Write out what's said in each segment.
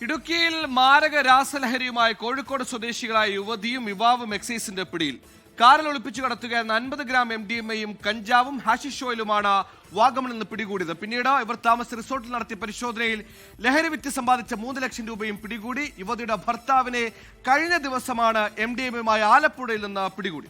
ഇടുക്കിയിൽ മാരക രാസലഹരിയുമായി കോഴിക്കോട് സ്വദേശികളായ യുവതിയും യുവാവും എക്സൈസിന്റെ പിടിയിൽ. കാറിൽ ഒളിപ്പിച്ചു കടത്തുകയായിരുന്ന 50 ഗ്രാം MDMA-യും കഞ്ചാവും ഹാഷിഷ് ഓയിലുമാണ് വാഗമണിൽ നിന്ന് പിടികൂടിയത്. പിന്നീട് ഇവർ താമസ റിസോർട്ടിൽ നടത്തിയ പരിശോധനയിൽ ലഹരി വിറ്റ് സമ്പാദിച്ച 3 ലക്ഷം രൂപയും പിടികൂടി. യുവതിയുടെ ഭർത്താവിനെ കഴിഞ്ഞ ദിവസമാണ് MDMA-യുമായി ആലപ്പുഴയിൽ നിന്ന് പിടികൂടി.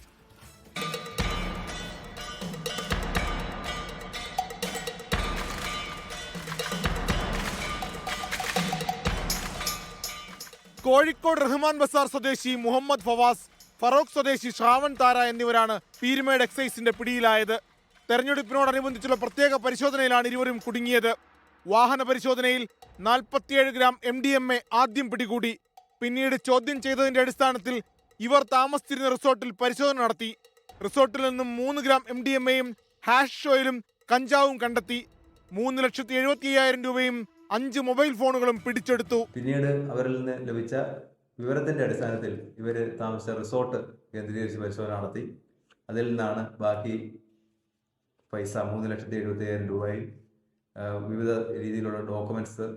കോഴിക്കോട് റഹ്മാൻ ബസാർ സ്വദേശി മുഹമ്മദ് ഫവാസ്, ഫറോക്ക് സ്വദേശി ശ്രാവൺ താര എന്നിവരാണ് പീരുമേട് എക്സൈസിന്റെ പിടിയിലായത്. തെരഞ്ഞെടുപ്പിനോടനുബന്ധിച്ചുള്ള പ്രത്യേക പരിശോധനയിലാണ് ഇരുവരും കുടുങ്ങിയത്. വാഹന പരിശോധനയിൽ 47 ഗ്രാം MDMA ആദ്യം പിടികൂടി. പിന്നീട് ചോദ്യം ചെയ്തതിന്റെ അടിസ്ഥാനത്തിൽ ഇവർ താമസിച്ചിരുന്ന റിസോർട്ടിൽ പരിശോധന നടത്തി. റിസോർട്ടിൽ നിന്നും 3 ഗ്രാം MDMA-യും ഹാഷിഷ് ഓയിലും കഞ്ചാവും കണ്ടെത്തി. 3,75,000 രൂപയും 5 മൊബൈൽ ഫോണുകളും പിടിച്ചെടുത്തു. പിന്നീട് അവരിൽ നിന്ന് ലഭിച്ച വിവരത്തിന്റെ അടിസ്ഥാനത്തിൽ ഇവർ താമസിച്ച റിസോർട്ട് കേന്ദ്രീകരിച്ച് പരിശോധന നടത്തി. അതിൽ നിന്നാണ് ബാക്കി പൈസ 3,75,000 രൂപയും വിവിധ രീതിയിലുള്ള ഡോക്യുമെന്റ്സ്,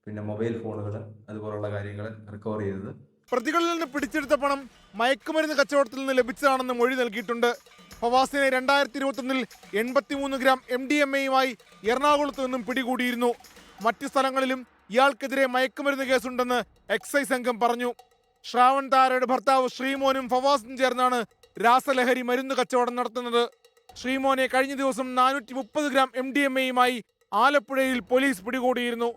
പിന്നെ മൊബൈൽ ഫോണുകൾ, അതുപോലുള്ള കാര്യങ്ങൾ റിക്കവർ ചെയ്തത്. പ്രതികളിൽ നിന്ന് പിടിച്ചെടുത്ത പണം മയക്കുമരുന്ന് കച്ചവടത്തിൽ നിന്ന് ലഭിച്ചതാണെന്ന് മൊഴി നൽകിയിട്ടുണ്ട്. ഫവാസിനെ 2021-ൽ 83 ഗ്രാം MDMA-യുമായി എറണാകുളത്ത് നിന്നും പിടികൂടിയിരുന്നു. മറ്റു സ്ഥലങ്ങളിലും ഇയാൾക്കെതിരെ മയക്കുമരുന്ന് കേസുണ്ടെന്ന് എക്സൈസ് സംഘം പറഞ്ഞു. ശ്രാവൺ താരയുടെ ഭർത്താവ് ശ്രീമോനും ഫവാസും ചേർന്നാണ് രാസലഹരി മരുന്ന് കച്ചവടം നടത്തുന്നത്. ശ്രീമോനെ കഴിഞ്ഞ ദിവസം 430 ഗ്രാം MDMA-യുമായി ആലപ്പുഴയിൽ പോലീസ് പിടികൂടിയിരുന്നു.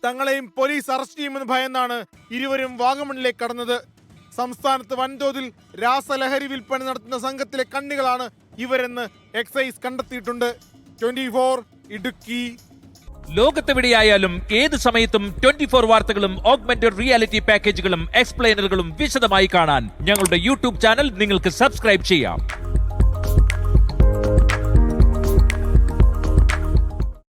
തങ്ങളെയും പോലീസ് അറസ്റ്റ് ചെയ്യുമെന്ന് ഭയന്നാണ് ഇരുവരും വാഗമണിലേക്ക് കടന്നത്. സംസ്ഥാനത്ത് വൻതോതിൽ രാസലഹരി വിൽപ്പന നടത്തുന്ന സംഘത്തിലെ കണ്ണികളാണ് ഇവരെന്ന് എക്സൈസ് കണ്ടെത്തിയിട്ടുണ്ട്. 24 ഇടുക്കി. ലോകത്തെവിടെയായാലും ഏത് സമയത്തും 24 വാർത്തകളും ഓഗ്മെന്റഡ് റിയാലിറ്റി പാക്കേജുകളും എക്സ്പ്ലെയിനറുകളും വിശദമായി കാണാൻ ഞങ്ങളുടെ യൂട്യൂബ് ചാനൽ നിങ്ങൾക്ക് സബ്സ്ക്രൈബ് ചെയ്യാം.